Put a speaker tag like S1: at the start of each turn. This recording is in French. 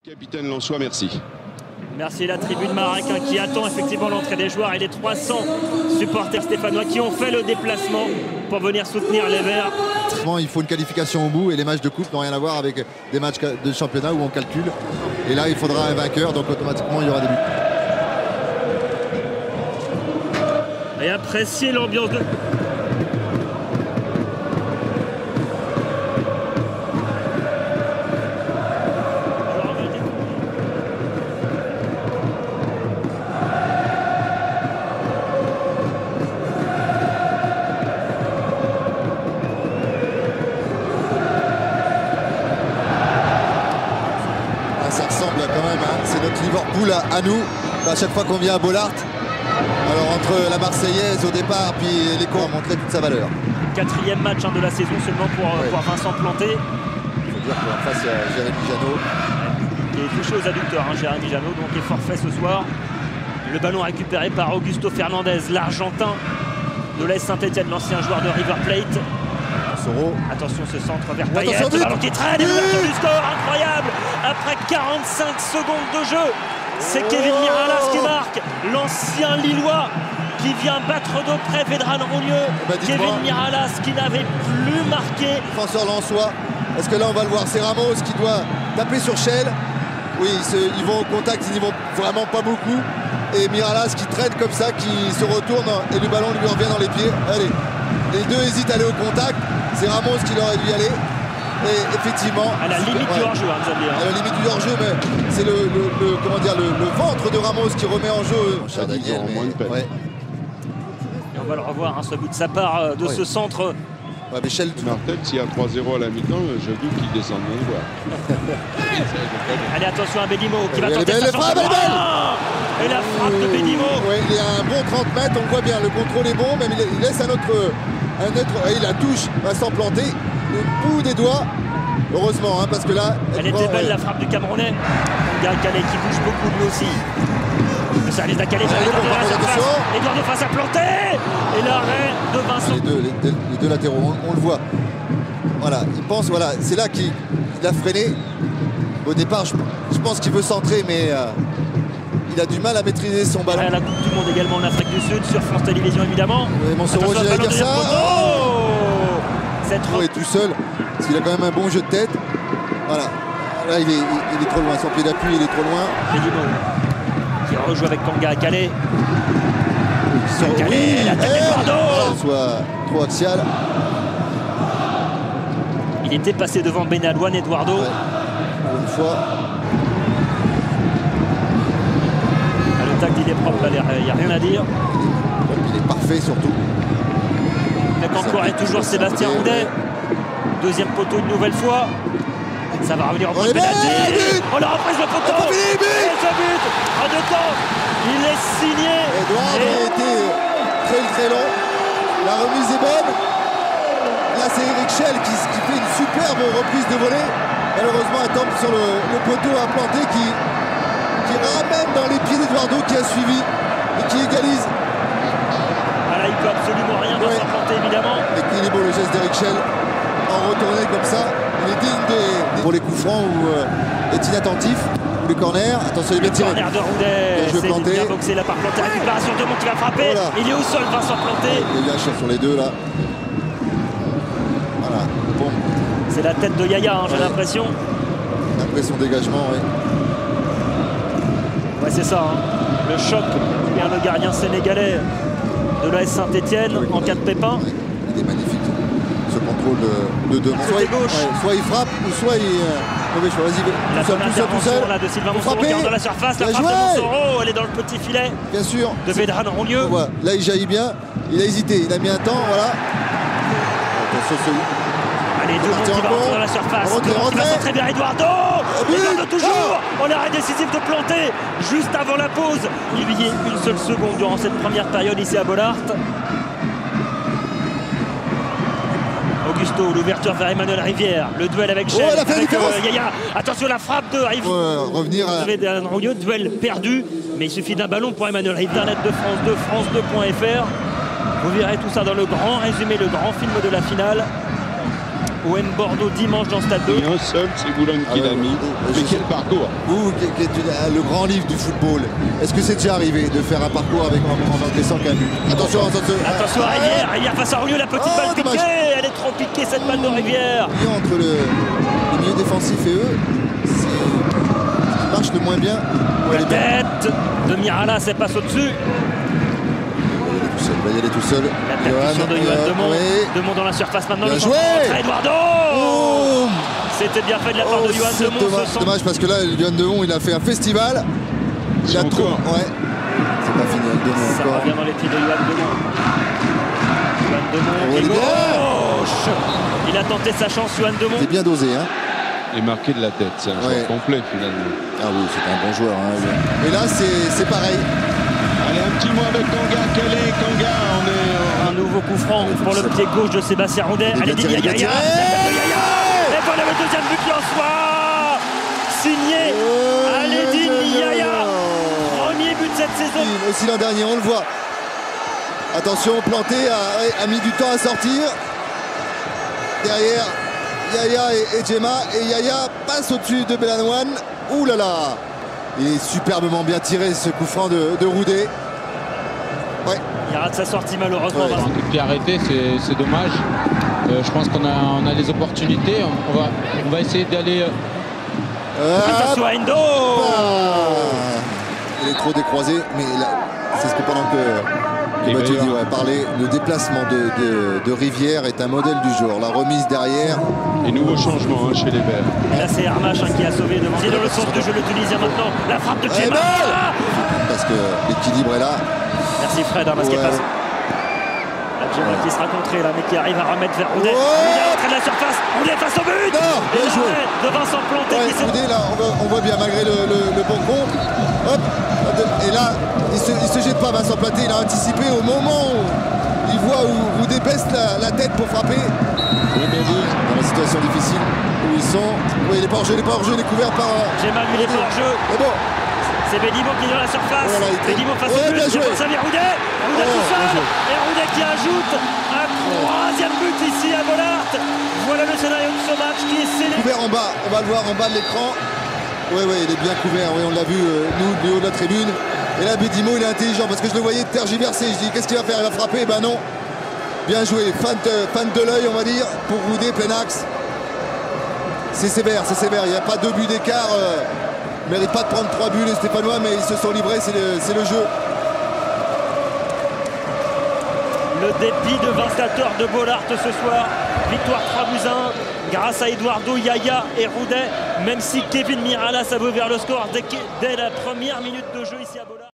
S1: Capitaine Lançois, merci.
S2: Merci la tribune Marocain qui attend effectivement l'entrée des joueurs et les 300 supporters stéphanois qui ont fait le déplacement pour venir soutenir les Verts.
S3: Il faut une qualification au bout et les matchs de coupe n'ont rien à voir avec des matchs de championnat où on calcule. Et là, il faudra un vainqueur, donc automatiquement, il y aura des buts.
S2: Et appréciez l'ambiance de...
S3: Ça ressemble quand même, hein. C'est notre Liverpool à nous, à chaque fois qu'on vient à Bollaert. Alors entre la Marseillaise au départ, puis les cons ont montré toute sa valeur.
S2: Quatrième match de la saison seulement pour Vincent Planté.
S3: Il faut dire qu'en face, il y a Jérémy Janot.
S2: Qui est touché aux adducteurs, hein, Jérémy Janot, donc est forfait ce soir. Le ballon récupéré par Augusto Fernandez, l'Argentin de l'AS Saint-Etienne, l'ancien joueur de River Plate.
S3: Soro.
S2: Attention ce centre vers Payet,
S3: Attention,
S2: le ballon qui traîne, et l'ouverture du score, incroyable. Après 45 secondes de jeu, c'est Kevin Miralas qui marque, l'ancien Lillois qui vient battre de près Vedran Rougneux. Kevin Miralas qui n'avait plus marqué.
S3: Défenseur Lançois, est-ce que là on va le voir? C'est Ramos qui doit taper sur Shell. Oui, ils vont au contact, ils n'y vont vraiment pas beaucoup. Et Miralas qui traîne comme ça, qui se retourne et le ballon lui revient dans les pieds. Allez, les deux hésitent à aller au contact. C'est Ramos qui aurait dû y aller. Et effectivement,
S2: à la limite du hors-jeu, hein, Xavier.
S3: À la limite du hors-jeu, mais c'est le ventre de Ramos qui remet en jeu.
S1: Daniel,
S3: ouais.
S2: Et on va le revoir, hein, ce but de sa part de ce centre.
S3: Ouais, Michel
S1: Martel, s'il y a 3-0 à la mi-temps, je doute qu'il descende mon joueur.
S2: Allez, attention à Bédimo qui va tenter
S3: belle,
S2: sa chance. Et la frappe de Bédimo.
S3: Ouais, il y a un bon 30 mètres, on le voit bien, le contrôle est bon, même il laisse un autre il la touche, Vincent Planté, le bout des doigts, heureusement, hein, parce que là...
S2: Elle était belle, la frappe du Camerounais. Calais qui bouge beaucoup lui aussi. Le service d'Akalé sur Eduardo face à Planté. Et l'arrêt de Vincent.
S3: Les deux latéraux, on le voit. Voilà, il pense, voilà, c'est là qu'il a freiné. Au départ, je pense qu'il veut centrer, mais il a du mal à maîtriser son ballon.
S2: À la Coupe du Monde également en Afrique du Sud, sur France Télévisions évidemment.
S3: Oui, Monsoro, j'allais dire ça.
S2: Oh,
S3: est tout seul, parce qu'il a quand même un bon jeu de tête. Voilà. Là, il est trop loin. Son pied d'appui, il est trop loin.
S2: Bédimo qui rejoue avec Kanga Calais.
S3: Oui,
S2: la tête d'Eduardo.
S3: Soit trop axial.
S2: Il était passé devant Benalouane, Eduardo.
S3: Ouais. Une fois.
S2: Le tacle, il est propre, il n'y a rien à dire.
S3: Il est parfait surtout.
S2: Mais encore et toujours Sébastien Roudet. Deuxième poteau une nouvelle fois. Ça va revenir en point de pénalty. Oh, la reprise de poteau. Et ce but en deux temps. Il est signé.
S3: Edouard a été très long. La remise est bonne. Là, c'est Eric Schell qui fait une superbe reprise de volée. Malheureusement, elle tombe sur le poteau implanté qui ramène dans les pieds d'Eduardo qui a suivi et qui égalise.
S2: Voilà, il peut absolument rien dans sa planté, évidemment.
S3: Et il est beau le geste d'Eric Schell en retourné comme ça. Il est digne pour les coups francs ou est inattentif. Ou les corners. Attention, il est bien tiré.
S2: Corner de Roudet. C'est bien boxé là par Planté. Récupération de Mont qui va frapper. Voilà. Il est au sol, Vincent Planté.
S3: Il y a un chef sur les deux là. Voilà. Bon.
S2: C'est la tête de Yaya, hein, j'ai l'impression.
S3: L'impression dégagement, oui.
S2: Ouais, c'est ça. Hein. Le choc vers le gardien sénégalais de l'AS Saint-Etienne en cas de pépin.
S3: Oui. Il est magnifique. Ce contrôle de deux mains. Soit il frappe ou soit il... mauvais choix. Vas-y, tout seul.
S2: Là de Sylvain Monsoro qui entre dans la surface. La frappe de Monsoro, elle est dans le petit filet.
S3: Bien sûr.
S2: De Vedran Rougneux.
S3: Voilà. Là, il jaillit bien. Il a hésité. Il a mis un temps. Voilà.
S2: Allez, deux monts qui va rentrer dans la surface. Qui va très bien Eduardo. Eduardo toujours. On arrêt décisif de Planté. Juste avant la pause. Il y a une seule seconde durant cette première période ici à Bollaert. Augusto, l'ouverture vers Emmanuel Rivière, le duel avec Schell, avec Yaya. Attention, la frappe de
S3: revenir
S2: à Rougneux, duel perdu, mais il suffit d'un ballon pour Emmanuel Rivière, net de France 2, France2.fr. Vous verrez tout ça dans le grand résumé, le grand film de la finale. OM Bordeaux dimanche dans Stade 2.
S1: Et un seul, c'est Boulogne qui l'a mis. Mais quel parcours!
S3: Vous, qui êtes le grand livre du football, est-ce que c'est déjà arrivé de faire un parcours en encaissant qu'un but? Attention,
S2: Attention à Rivière, Rivière face à Rougneux, la petite balle piquée,
S3: dommage.
S2: elle est trop piquée cette balle de Rivière.
S3: Entre le milieu défensif et eux, c'est ce qui marche le moins bien.
S2: La tête de Miralas, elle passe au-dessus.
S3: Il va y aller tout seul.
S2: La percussion de Yoann Demont.
S3: Oui.
S2: Demont dans la surface maintenant.
S3: Bien
S2: le
S3: joué.
S2: centre, Eduardo.
S3: Oh,
S2: C'était bien fait de la part de Yoann
S3: c'est
S2: Demont.
S3: dommage parce que là, Yoann Demont, il a fait un festival. Il a trop. Ouais. C'est pas fini avec Demont
S2: Ça
S3: encore.
S2: revient dans les pieds de Yoann Demont. Yoann Demont
S3: Oh,
S2: qui
S3: les gars.
S2: gauche. Il a tenté sa chance, Yoann Demont.
S3: C'est bien dosé, hein.
S1: Et marqué de la tête, c'est un joueur complet finalement.
S3: Ah oui, c'est un bon joueur. Hein. Et là, c'est pareil.
S1: Allez, un petit mot avec Kanga. Quel est Kanga?
S2: Un nouveau coup franc pour le pied gauche de Sébastien Roudet. Allez,
S3: bien tiré, bien tiré.
S2: Et voilà le deuxième but qui en soit signé Aledine Yaya. Premier but de cette saison.
S3: Aussi l'an dernier, on le voit. Attention, Planté a mis du temps à sortir. Derrière, Yaya et Djema. Et Yaya passe au-dessus de Belanouane. Ouh là là! Il est superbement bien tiré ce coup franc de Roudet. Ouais.
S2: Il rate sa sortie malheureusement.
S3: Ouais.
S2: Vincent.
S4: Qui est arrêté, c'est dommage. Je pense qu'on a des opportunités. On va essayer d'aller.
S2: Attention à Endo.
S3: Il est trop décroisé, mais c'est ce que pendant que Mathieu dit, parler, le déplacement de Rivière est un modèle du jour. La remise derrière.
S1: Et nouveau changement chez les Verts.
S2: Et là c'est Armache qui a sauvé devant. C'est dans le centre de jeu le Tunisien maintenant. La frappe de Djema.
S3: Parce que l'équilibre est là.
S2: Merci Fred, Armas qui passe. Djema qui sera contré là, mais qui arrive à remettre vers Roudet. Roudet à l'entrée de la surface. Roudet face au but.
S3: Non, bien joué.
S2: De Vincent Planté qui s'est.
S3: Roudet, là, on voit bien malgré le bon con. Hop. Et là, il se jette pas Vincent Planté. Il a anticipé au moment où il voit où Roudet baisse la tête pour frapper. Dans la situation difficile où ils sont. Oui, il est pas hors jeu, il est couvert par.
S2: Djema lui, il est pas hors jeu.
S3: Mais bon.
S2: C'est Bédimo qui est dans la surface.
S3: Voilà,
S2: Bédimo face au but. Il pense à Roudet. Roudet tout seul. Et Roudet qui ajoute un troisième but ici à Bollaert. Voilà le scénario de ce match qui est scellé.
S3: Couvert en bas. On va le voir en bas de l'écran. Oui, il est bien couvert. Oui, on l'a vu, nous, du haut de la tribune. Et là, Bédimo, il est intelligent parce que je le voyais tergiverser. Je dis, qu'est-ce qu'il va faire? Il va frapper? Ben non. Bien joué. Fan de l'œil, on va dire, pour Roudet, plein axe. C'est sévère. Il n'y a pas 2 buts d'écart. Il ne mérite pas de prendre 3 buts les Stéphanois, mais ils se sont livrés, c'est le jeu.
S2: Le dépit de Vinstateur de Bollaert ce soir. Victoire 3-1 grâce à Eduardo, Yaya et Roudet. Même si Kevin Miralas a ouvert le score dès la première minute de jeu ici à Bollaert.